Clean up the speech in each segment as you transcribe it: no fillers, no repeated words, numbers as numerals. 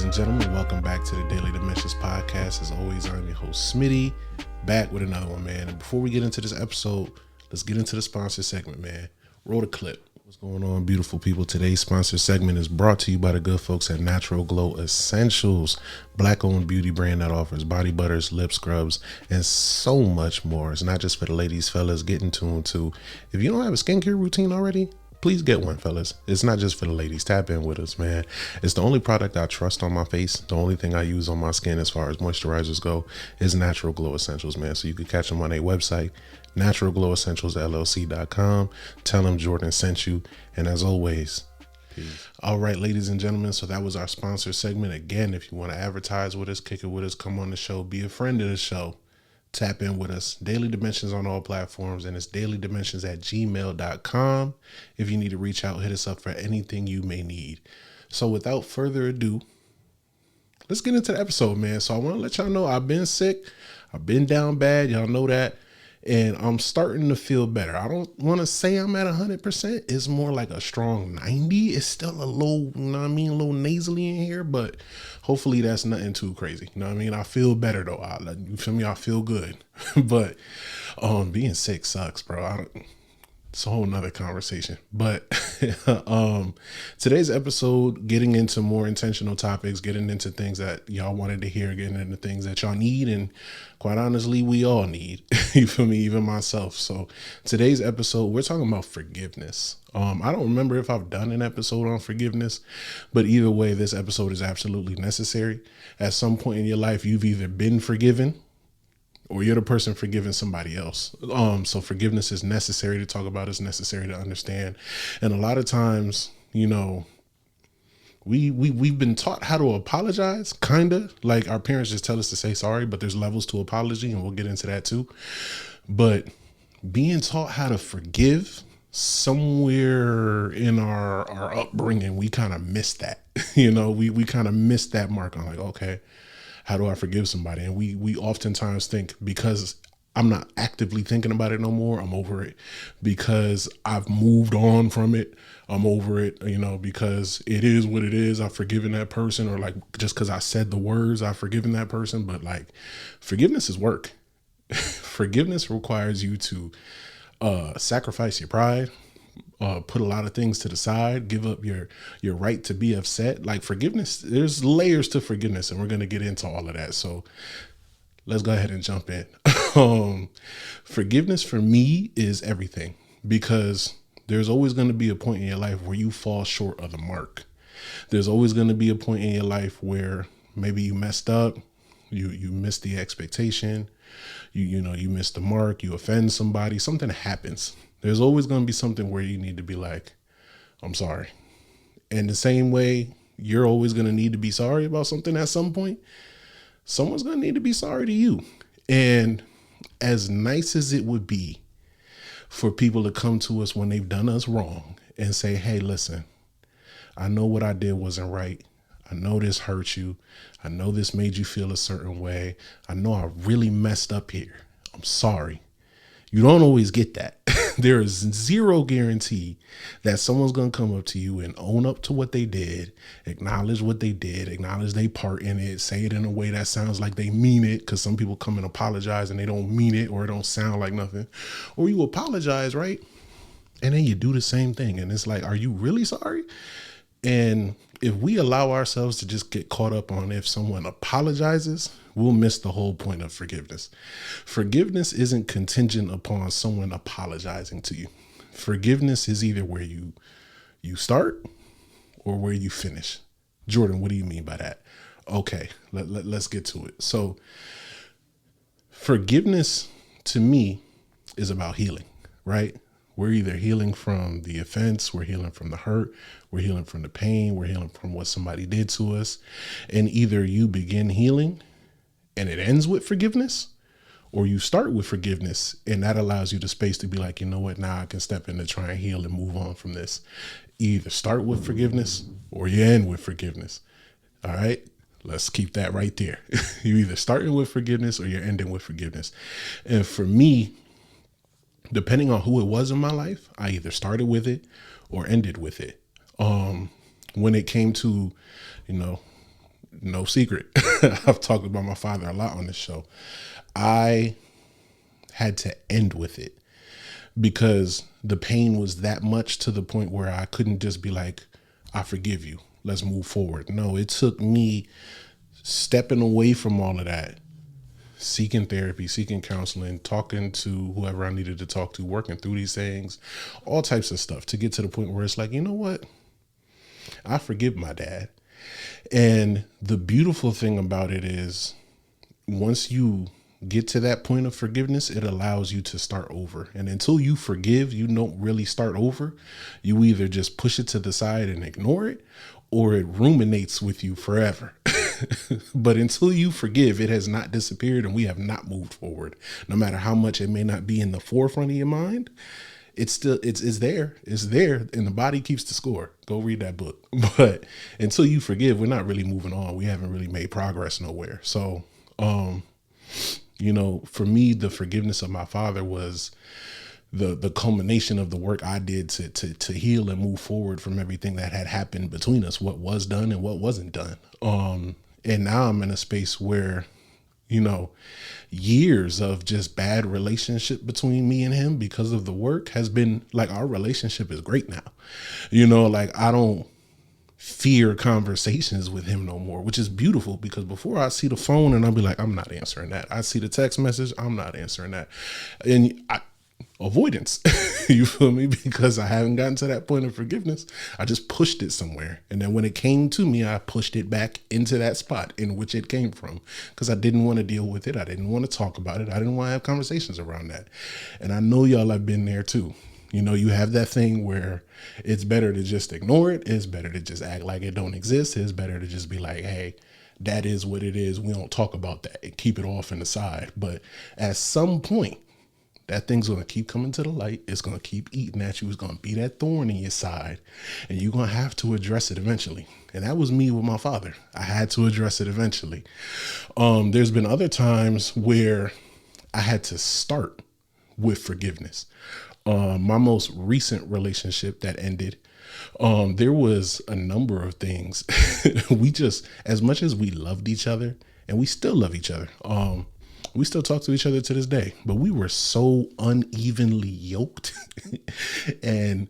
and gentlemen, welcome back to the Daily Dimensions podcast. As always, I'm your host, Smitty, back with another one, man. And before we get into this episode, let's get into the sponsor segment, man. Roll the clip. What's going on, beautiful people? Today's sponsor segment is brought to you by the good folks at Natural Glow Essentials, Black-owned beauty brand that offers body butters, lip scrubs, and so much more. It's not just for the ladies, fellas. Get in tune too. If you don't have a skincare routine already, please get one, fellas. It's not just for the ladies. Tap in with us, man. It's the only product I trust on my face. The only thing I use on my skin as far as moisturizers go is Natural Glow Essentials, man. So you can catch them on their website, naturalglowessentialsllc.com. Tell them Jordan sent you. And as always, peace. All right, ladies and gentlemen. So that was our sponsor segment. Again, if you want to advertise with us, kick it with us, come on the show, be a friend of the show. Tap in with us. Daily Dimensions on all platforms, and it's dailydimensions@gmail.com. If you need to reach out, hit us up for anything you may need. So without further ado, let's get into the episode, man. So I want to let y'all know I've been sick. I've been down bad. Y'all know that. And I'm starting to feel better. I don't want to say I'm at 100%. It's more like a strong 90. It's still a low, you know what I mean? A little nasally in here, but hopefully that's nothing too crazy. You know what I mean? I feel better though. You feel me? I feel good. But being sick sucks, bro. It's a whole nother conversation. But today's episode, getting into more intentional topics, getting into things that y'all wanted to hear, getting into things that y'all need, and quite honestly, we all need. You feel me? Even myself. So today's episode, we're talking about forgiveness. I don't remember if I've done an episode on forgiveness, but either way, this episode is absolutely necessary. At some point in your life, you've either been forgiven or you're the person forgiving somebody else. So forgiveness is necessary to talk about. It's necessary to understand. And a lot of times, you know, we've been taught how to apologize, kind of like our parents just tell us to say sorry, but there's levels to apology, and we'll get into that too. But being taught how to forgive, somewhere in our upbringing, we kind of missed that. You know, we kind of missed that mark on like, okay, how do I forgive somebody? And we oftentimes think because I'm not actively thinking about it no more, I'm over it. Because I've moved on from it, I'm over it, you know, because it is what it is. I've forgiven that person, or like just because I said the words, I've forgiven that person. But like forgiveness is work. Forgiveness requires you to sacrifice your pride, put a lot of things to the side, give up your right to be upset. Like forgiveness, there's layers to forgiveness, and we're going to get into all of that. So let's go ahead and jump in. Forgiveness for me is everything, because there's always going to be a point in your life where you fall short of the mark. There's always going to be a point in your life where maybe you messed up, you missed the expectation, you missed the mark, you offend somebody, something happens. There's always going to be something where you need to be like, I'm sorry. And the same way you're always going to need to be sorry about something at some point, someone's going to need to be sorry to you. And as nice as it would be for people to come to us when they've done us wrong and say, hey, listen, I know what I did wasn't right. I know this hurt you. I know this made you feel a certain way. I know I really messed up here. I'm sorry. You don't always get that. There is zero guarantee that someone's going to come up to you and own up to what they did, acknowledge what they did, acknowledge their part in it, say it in a way that sounds like they mean it, because some people come and apologize and they don't mean it, or it don't sound like nothing. Or you apologize, right? And then you do the same thing. And it's like, are you really sorry? And if we allow ourselves to just get caught up on if someone apologizes, we'll miss the whole point of forgiveness. Forgiveness isn't contingent upon someone apologizing to you. Forgiveness is either where you start or where you finish. Jordan, what do you mean by that? Okay, let's get to it. So forgiveness to me is about healing, right? We're either healing from the offense, we're healing from the hurt, we're healing from the pain, we're healing from what somebody did to us. And either you begin healing and it ends with forgiveness, or you start with forgiveness and that allows you the space to be like, you know what, now I can step in to try and heal and move on from this. You either start with forgiveness or you end with forgiveness. All right, let's keep that right there. You're either starting with forgiveness or you're ending with forgiveness. And for me, depending on who it was in my life, I either started with it or ended with it. When it came to, No secret. I've talked about my father a lot on this show. I had to end with it because the pain was that much to the point where I couldn't just be like, I forgive you. Let's move forward. No, it took me stepping away from all of that, seeking therapy, seeking counseling, talking to whoever I needed to talk to, working through these things, all types of stuff to get to the point where it's like, you know what? I forgive my dad. And the beautiful thing about it is once you get to that point of forgiveness, it allows you to start over. And until you forgive, you don't really start over. You either just push it to the side and ignore it, or it ruminates with you forever. But until you forgive, it has not disappeared and we have not moved forward. No matter how much it may not be in the forefront of your mind, it's still it's there. It's there, and the body keeps the score. Go read that book. But until you forgive, we're not really moving on. We haven't really made progress nowhere. So for me, the forgiveness of my father was the culmination of the work I did to heal and move forward from everything that had happened between us, what was done and what wasn't done. And now I'm in a space where, years of just bad relationship between me and him because of the work has been like, our relationship is great now. Like I don't fear conversations with him no more, which is beautiful because before I see the phone and I'll be like, I'm not answering that. I see the text message, I'm not answering that. And avoidance, you feel me? Because I haven't gotten to that point of forgiveness. I just pushed it somewhere. And then when it came to me, I pushed it back into that spot in which it came from because I didn't want to deal with it. I didn't want to talk about it. I didn't want to have conversations around that. And I know y'all have been there too. You have that thing where it's better to just ignore it. It's better to just act like it don't exist. It's better to just be like, hey, that is what it is. We don't talk about that and keep it off in the side. But at some point, that thing's going to keep coming to the light. It's going to keep eating at you. It's going to be that thorn in your side. And you're going to have to address it eventually. And that was me with my father. I had to address it eventually. There's been other times where I had to start with forgiveness. My most recent relationship that ended, there was a number of things. We just, as much as we loved each other, and we still love each other, we still talk to each other to this day, but we were so unevenly yoked. And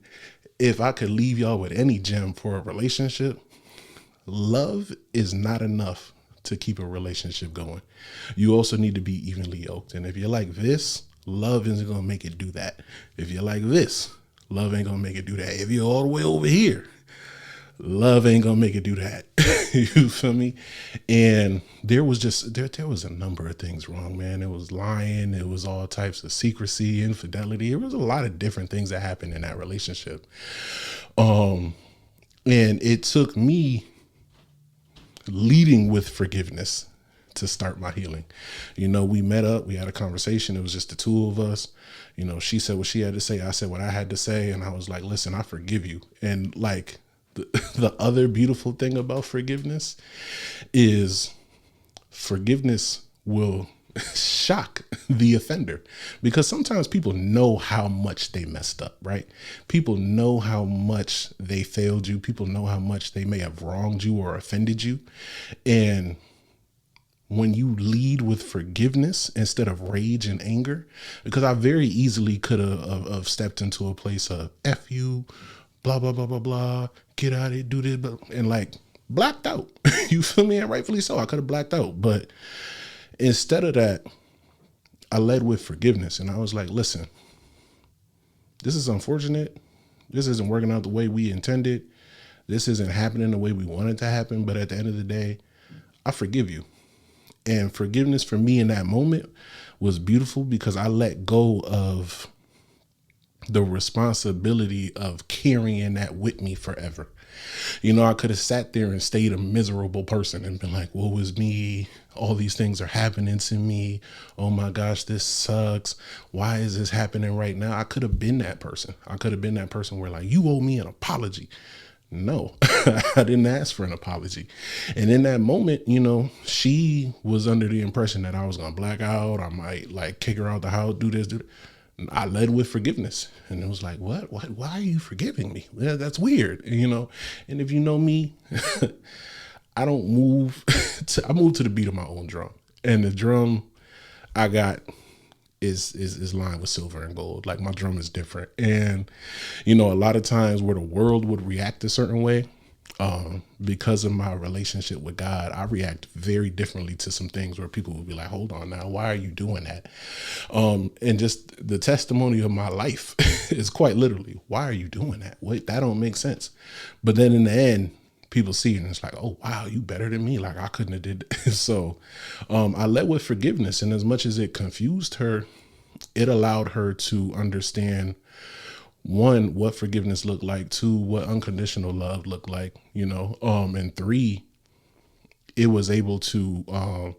if I could leave y'all with any gem for a relationship, love is not enough to keep a relationship going. You also need to be evenly yoked. And if you're like this, love isn't going to make it do that. If you're like this, love ain't going to make it do that. If you're all the way over here, love ain't going to make it do that. You feel me? And there was just, there was a number of things wrong, man. It was lying. It was all types of secrecy, infidelity. It was a lot of different things that happened in that relationship. And it took me leading with forgiveness to start my healing. We met up, we had a conversation. It was just the two of us. She said what she had to say. I said what I had to say. And I was like, listen, I forgive you. And like the other beautiful thing about forgiveness is forgiveness will shock the offender, because sometimes people know how much they messed up, right? People know how much they failed you. People know how much they may have wronged you or offended you. And when you lead with forgiveness instead of rage and anger, because I very easily could have stepped into a place of F you, blah, blah, blah, blah, blah, get out of here, do this, and like blacked out. You feel me? And rightfully so. I could have blacked out. But instead of that, I led with forgiveness. And I was like, listen, this is unfortunate. This isn't working out the way we intended. This isn't happening the way we want it to happen. But at the end of the day, I forgive you. And forgiveness for me in that moment was beautiful because I let go of the responsibility of carrying that with me forever. I could have sat there and stayed a miserable person and been like, woe is me. All these things are happening to me. Oh my gosh, this sucks. Why is this happening right now? I could have been that person. I could have been that person where like, you owe me an apology. No, I didn't ask for an apology. And in that moment, she was under the impression that I was going to black out. I might like kick her out the house, do this, do that. I led with forgiveness, and it was like, what, why are you forgiving me? Yeah, that's weird. And if you know me, I don't move I move to the beat of my own drum. And the drum I got is lined with silver and gold. Like my drum is different. And a lot of times where the world would react a certain way, because of my relationship with God, I react very differently to some things where people will be like, hold on now, why are you doing that? And just the testimony of my life is quite literally, why are you doing that? Wait, that don't make sense. But then in the end, people see it and it's like, oh, wow, you better than me. Like I couldn't have did. So I led with forgiveness. And as much as it confused her, it allowed her to understand, one, what forgiveness looked like, two, what unconditional love looked like, and three, it was able to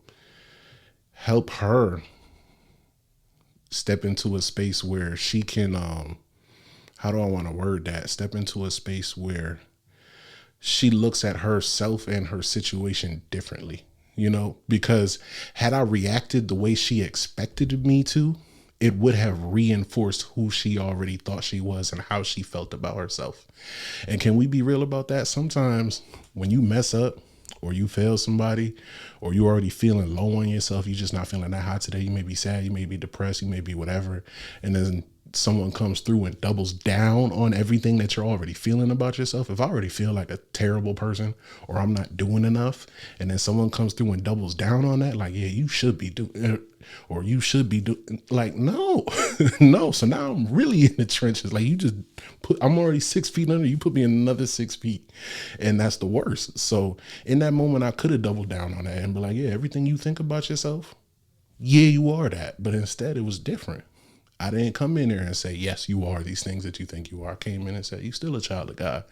help her step into a space where she can, how do I want to word that? Step into a space where she looks at herself and her situation differently, because had I reacted the way she expected me to, it would have reinforced who she already thought she was and how she felt about herself. And can we be real about that? Sometimes when you mess up or you fail somebody or you already feeling low on yourself, you're just not feeling that hot today. You may be sad, you may be depressed, you may be whatever. And then someone comes through and doubles down on everything that you're already feeling about yourself. If I already feel like a terrible person or I'm not doing enough, and then someone comes through and doubles down on that, like, yeah, you should be doing, or you should be doing, like, no, no. So now I'm really in the trenches. Like I'm already 6 feet under, you put me in another 6 feet, and that's the worst. So in that moment, I could have doubled down on that and be like, yeah, everything you think about yourself, yeah, you are that. But instead it was different. I didn't come in there and say, yes, you are these things that you think you are. I came in and said, you still a child of God.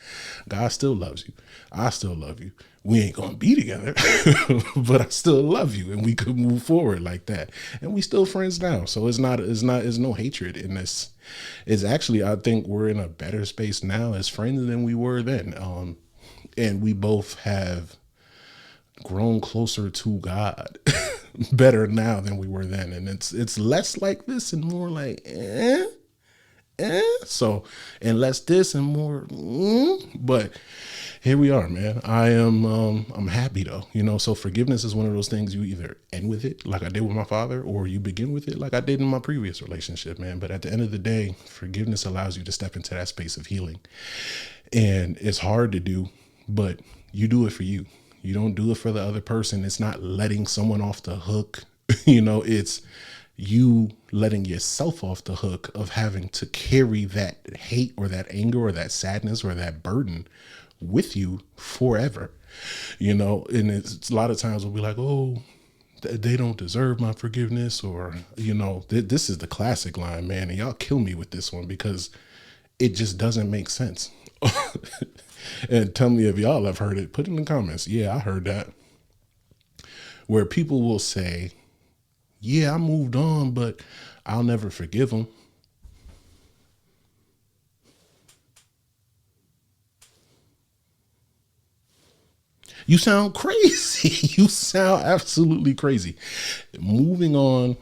God still loves you. I still love you. We ain't going to be together, but I still love you. And we could move forward like that. And we still friends now. So it's no hatred in this. It's actually, I think we're in a better space now as friends than we were then. And we both have grown closer to God better now than we were then. And it's less like this and more like, so, and less this and more, but here we are, man. I'm happy though, so forgiveness is one of those things you either end with it like I did with my father, or you begin with it like I did in my previous relationship, man. But at the end of the day, forgiveness allows you to step into that space of healing. And it's hard to do, but you do it for you. You don't do it for the other person. It's not letting someone off the hook. It's you letting yourself off the hook of having to carry that hate or that anger or that sadness or that burden with you forever. And it's a lot of times we'll be like, oh, they don't deserve my forgiveness, or, this is the classic line, man. And y'all kill me with this one because it just doesn't make sense. And tell me if y'all have heard it. Put in the comments. Yeah, I heard that. Where people will say, yeah, I moved on, but I'll never forgive them. You sound crazy. You sound absolutely crazy. Moving on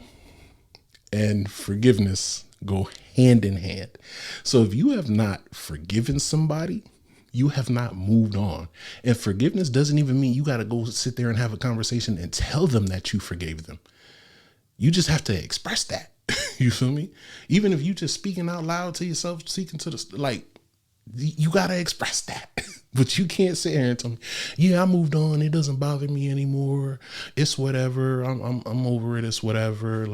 and forgiveness go hand in hand. So if you have not forgiven somebody, you have not moved on. And forgiveness doesn't even mean you got to go sit there and have a conversation and tell them that you forgave them. You just have to express that. You feel me? Even if you just speaking out loud to yourself, seeking to you got to express that. But you can't sit here and tell me, yeah, I moved on. It doesn't bother me anymore. It's whatever. I'm over it. It's whatever.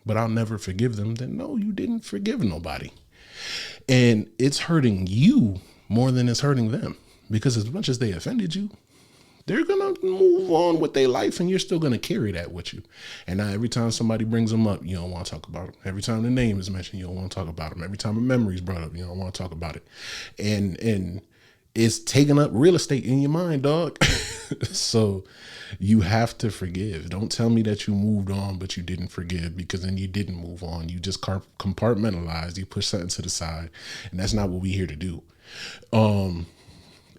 But I'll never forgive them. Then no, you didn't forgive nobody. And it's hurting you more than it's hurting them, because as much as they offended you, they're going to move on with their life and you're still going to carry that with you. And now every time somebody brings them up, you don't want to talk about them. Every time the name is mentioned, you don't want to talk about them. Every time a memory is brought up, you don't want to talk about it. And it's taking up real estate in your mind, dog. So you have to forgive. Don't tell me that you moved on, but you didn't forgive, because then you didn't move on. You just compartmentalized. You push something to the side, and that's not what we're here to do. And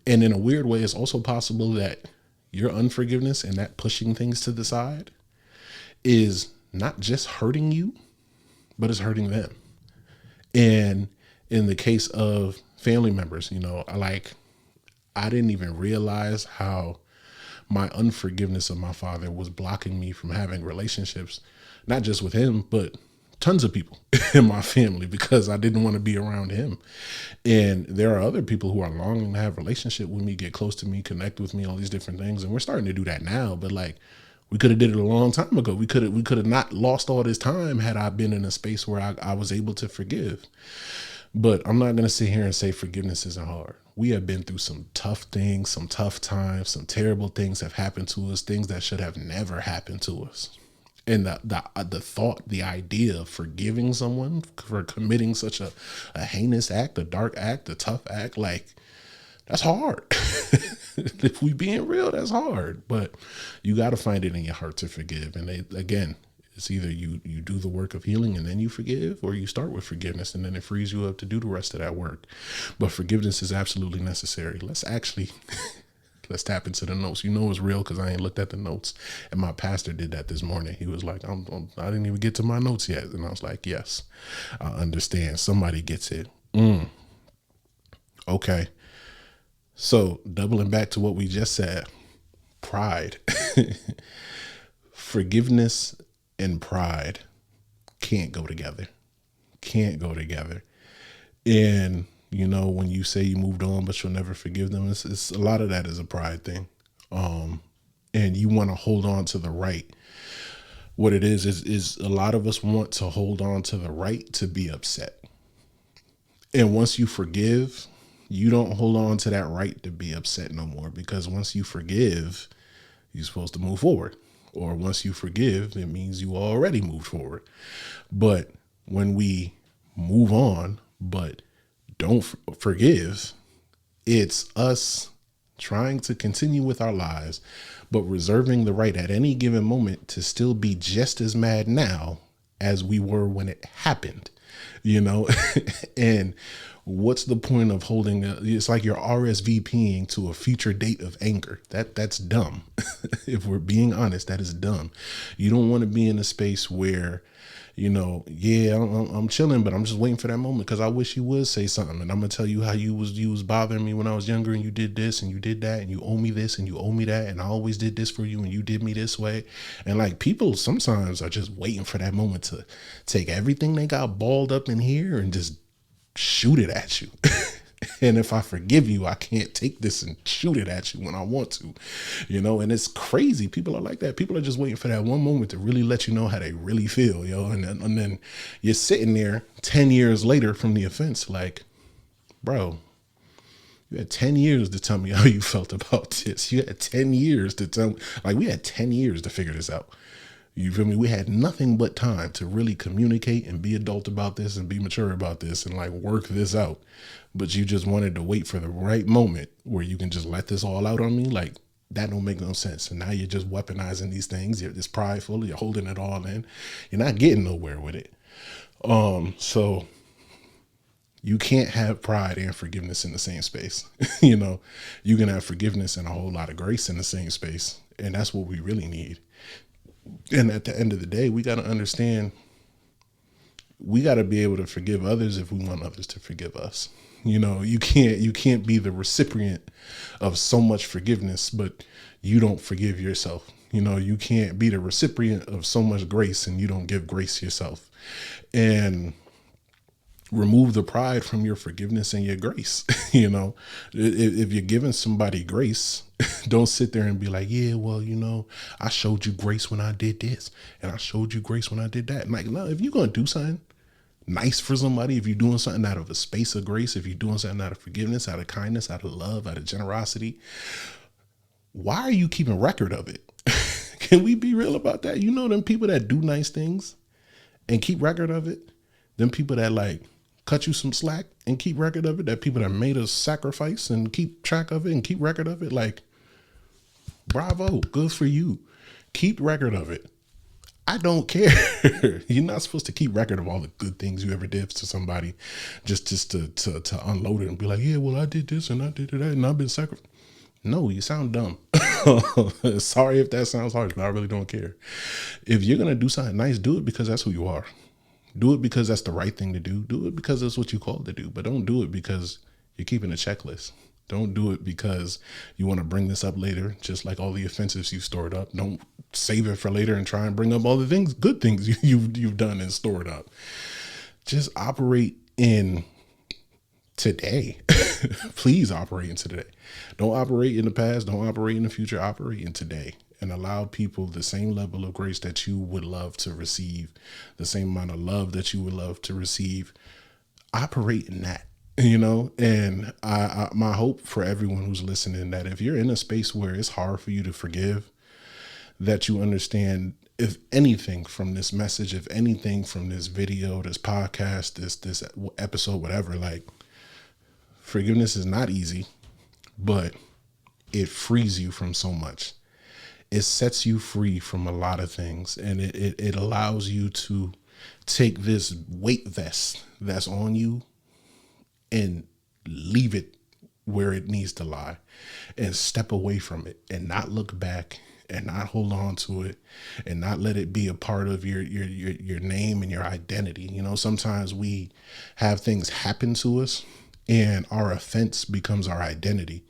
in a weird way, it's also possible that your unforgiveness and that pushing things to the side is not just hurting you, but it's hurting them. And in the case of family members, I didn't even realize how my unforgiveness of my father was blocking me from having relationships, not just with him, but tons of people in my family, because I didn't want to be around him. And there are other people who are longing to have a relationship with me, get close to me, connect with me, all these different things. And we're starting to do that now. But like, we could have did it a long time ago. We could have not lost all this time had I been in a space where I was able to forgive. But I'm not going to sit here and say forgiveness isn't hard. We have been through some tough things, some tough times, some terrible things have happened to us, things that should have never happened to us. And the thought, the idea of forgiving someone for committing such a heinous act, a dark act, a tough act, like, that's hard. If we being real, that's hard. But you got to find it in your heart to forgive. And again, it's either you do the work of healing and then you forgive, or you start with forgiveness and then it frees you up to do the rest of that work. But forgiveness is absolutely necessary. Let's tap into the notes. You know it's real because I ain't looked at the notes. And my pastor did that this morning. He was like, I didn't even get to my notes yet. And I was like, yes, I understand. Somebody gets it. Okay. So doubling back to what we just said, pride. Forgiveness and pride can't go together. Can't go together. And you know, when you say you moved on, but you'll never forgive them, it's a lot of that is a pride thing. And you want to hold on to the right. What it is a lot of us want to hold on to the right to be upset. And once you forgive, you don't hold on to that right to be upset no more, because once you forgive, you're supposed to move forward. Or once you forgive, it means you already moved forward. But when we move on, but don't forgive, it's us trying to continue with our lives, but reserving the right at any given moment to still be just as mad now as we were when it happened, you know? And what's the point of holding it's like you're RSVPing to a future date of anger. That's dumb. If we're being honest, that is dumb. You don't want to be in a space where, you know, yeah, I'm chilling, but I'm just waiting for that moment because I wish you would say something. And I'm gonna tell you how you was bothering me when I was younger, and you did this and you did that, and you owe me this and you owe me that, and I always did this for you and you did me this way. And like, people sometimes are just waiting for that moment to take everything they got balled up in here and just shoot it at you. And if I forgive you, I can't take this and shoot it at you when I want to, you know. And it's crazy. People are like that. People are just waiting for that one moment to really let you know how they really feel, yo. And then you're sitting there 10 years later from the offense, like, bro, you had 10 years to tell me how you felt about this. You had 10 years to tell me. Like, we had 10 years to figure this out. You feel me? We had nothing but time to really communicate and be adult about this and be mature about this and like work this out. But you just wanted to wait for the right moment where you can just let this all out on me. Like, that don't make no sense. And now you're just weaponizing these things. You're just prideful. You're holding it all in. You're not getting nowhere with it. So you can't have pride and forgiveness in the same space. You know, you can have forgiveness and a whole lot of grace in the same space. And that's what we really need. And at the end of the day, we got to understand, we got to be able to forgive others if we want others to forgive us. You know, you can't be the recipient of so much forgiveness, but you don't forgive yourself. You know, you can't be the recipient of so much grace and you don't give grace yourself. And remove the pride from your forgiveness and your grace. You know, if you're giving somebody grace, don't sit there and be like, yeah, well, you know, I showed you grace when I did this and I showed you grace when I did that. And like, no, if you're going to do something nice for somebody, if you're doing something out of a space of grace, if you're doing something out of forgiveness, out of kindness, out of love, out of generosity, why are you keeping record of it? Can we be real about that? You know, them people that do nice things and keep record of it, them people that like cut you some slack and keep record of it, that people that made a sacrifice and keep track of it and keep record of it, like, bravo, good for you. Keep record of it. I don't care. You're not supposed to keep record of all the good things you ever did to somebody just to unload it and be like, yeah, well, I did this and I did that and I've been sacrificed. No, you sound dumb. Sorry if that sounds harsh, but I really don't care. If you're going to do something nice, do it because that's who you are. Do it because that's the right thing to do. Do it because that's what you called to do. But don't do it because you're keeping a checklist. Don't do it because you want to bring this up later, just like all the offenses you stored up. Don't save it for later and try and bring up all the things, good things you've done and stored up. Just operate in today. Please operate in today. Don't operate in the past. Don't operate in the future. Operate in today and allow people the same level of grace that you would love to receive, the same amount of love that you would love to receive. Operate in that. And my hope for everyone who's listening, that if you're in a space where it's hard for you to forgive, that you understand, if anything from this message, if anything from this video, this podcast, this episode, whatever, like, forgiveness is not easy, but it frees you from so much. It sets you free from a lot of things, and it allows you to take this weight vest that's on you and leave it where it needs to lie and step away from it and not look back and not hold on to it and not let it be a part of your name and your identity. Sometimes we have things happen to us and our offense becomes our identity.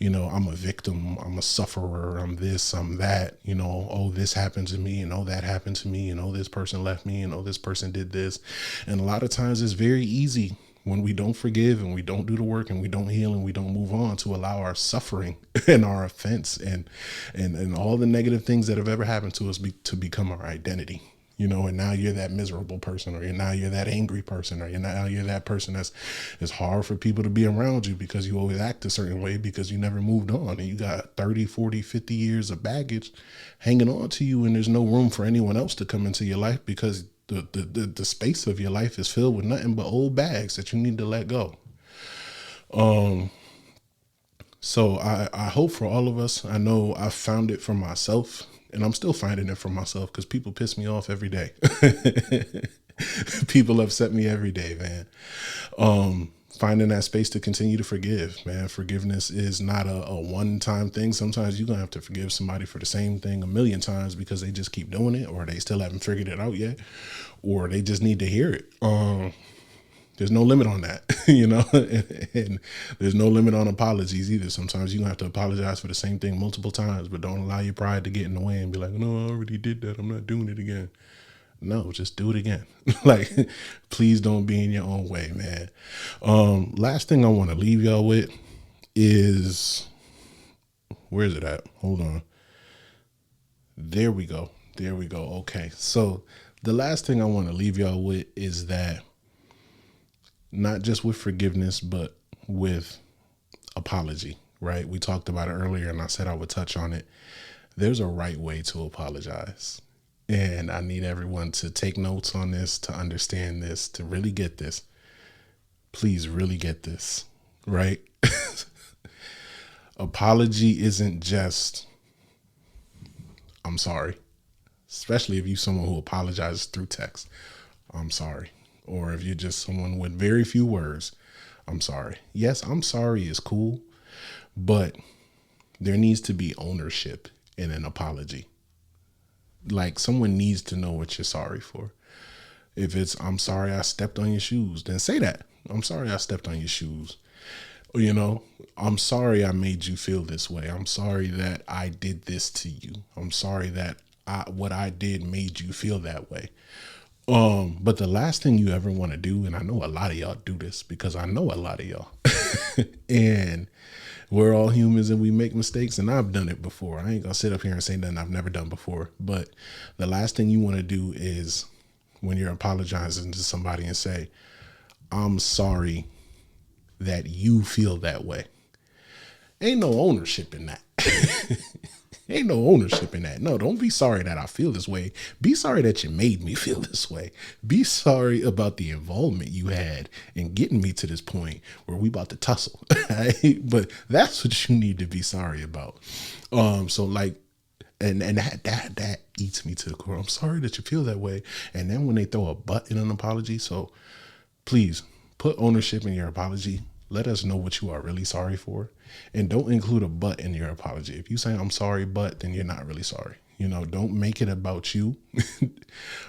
I'm a victim, I'm a sufferer, I'm this, I'm that, oh, this happened to me, and oh, that happened to me, and oh, this person left me, and oh, this person did this. And a lot of times it's very easy when we don't forgive and we don't do the work and we don't heal and we don't move on to allow our suffering and our offense and all the negative things that have ever happened to us to become our identity. And now you're that miserable person, or now you're that angry person, or now you're that person it's hard for people to be around you because you always act a certain way because you never moved on and you got 30, 40, 50 years of baggage hanging on to you, and there's no room for anyone else to come into your life because the space of your life is filled with nothing but old bags that you need to let go. So I hope for all of us, I know I found it for myself, and I'm still finding it for myself because people piss me off every day. People upset me every day, man. Finding that space to continue to forgive, man. Forgiveness is not a one-time thing. Sometimes you're going to have to forgive somebody for the same thing a million times because they just keep doing it, or they still haven't figured it out yet, or they just need to hear it. There's no limit on that, and there's no limit on apologies either. Sometimes you're going to have to apologize for the same thing multiple times, but don't allow your pride to get in the way and be like, no, I already did that, I'm not doing it again. No, just do it again. Like, please don't be in your own way, man. Last thing I want to leave y'all with is, where is it at? Hold on. There we go. Okay. So the last thing I want to leave y'all with is that not just with forgiveness, but with apology, right? We talked about it earlier and I said I would touch on it. There's a right way to apologize. And I need everyone to take notes on this, to understand this, to really get this. Please really get this, right? Apology isn't just, I'm sorry, especially if you're someone who apologizes through text. I'm sorry. Or if you're just someone with very few words, I'm sorry. Yes, I'm sorry is cool, but there needs to be ownership in an apology. Like, someone needs to know what you're sorry for. If it's, I'm sorry I stepped on your shoes, then say that. I'm sorry I stepped on your shoes. I'm sorry I made you feel this way. I'm sorry that I did this to you. I'm sorry that what I did made you feel that way. But the last thing you ever want to do, and I know a lot of y'all do this because I know a lot of y'all, and we're all humans and we make mistakes, and I've done it before. I ain't gonna sit up here and say nothing I've never done before. But the last thing you want to do is, when you're apologizing to somebody, and say, I'm sorry that you feel that way. Ain't no ownership in that. Ain't no ownership in that. No, don't be sorry that I feel this way. Be sorry that you made me feel this way. Be sorry about the involvement you had in getting me to this point where we about to tussle. Right? But that's what you need to be sorry about. So like, and that eats me to the core. I'm sorry that you feel that way. And then when they throw a but in an apology, so please put ownership in your apology. Let us know what you are really sorry for. And don't include a but in your apology. If you say, I'm sorry, but, then you're not really sorry. Don't make it about you.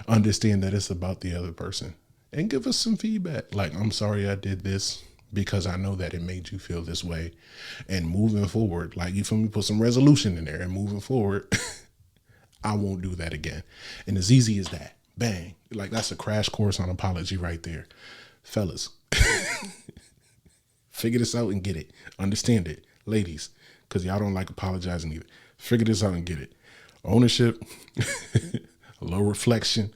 Understand that it's about the other person. And give us some feedback. Like, I'm sorry I did this, because I know that it made you feel this way. And moving forward, like, you feel me, put some resolution in there, and moving forward, I won't do that again. And as easy as that, bang. Like, that's a crash course on apology right there. Fellas, figure this out and get it. Understand it. Ladies, because y'all don't like apologizing either. Figure this out and get it. Ownership, a little reflection.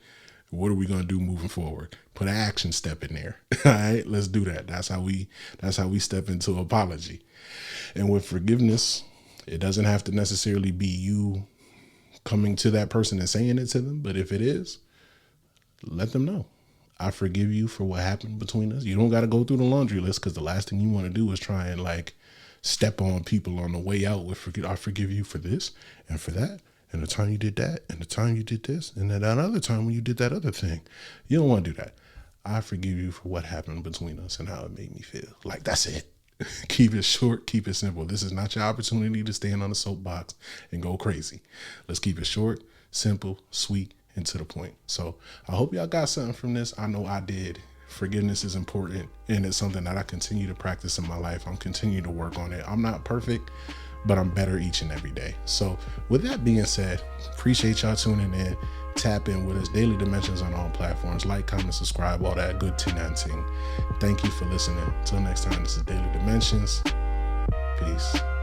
What are we going to do moving forward? Put an action step in there. All right, let's do that. That's how we step into apology. And with forgiveness, it doesn't have to necessarily be you coming to that person and saying it to them. But if it is, let them know. I forgive you for what happened between us. You don't got to go through the laundry list, because the last thing you want to do is try and like step on people on the way out with, I forgive you for this and for that, and the time you did that, and the time you did this, and then that other time when you did that other thing. You don't want to do that. I forgive you for what happened between us and how it made me feel. Like, that's it. Keep it short, keep it simple. This is not your opportunity to stand on a soapbox and go crazy. Let's keep it short, simple, sweet, and to the point. So I hope y'all got something from this. I know I did. Forgiveness is important, and it's something that I continue to practice in my life. I'm continuing to work on it. I'm not perfect, but I'm better each and every day. So with that being said, appreciate y'all tuning in. Tap in with us. Daily Dimensions on all platforms. Like, comment, subscribe, all that good ting. Thank you for listening. Until next time, this is Daily Dimensions. Peace.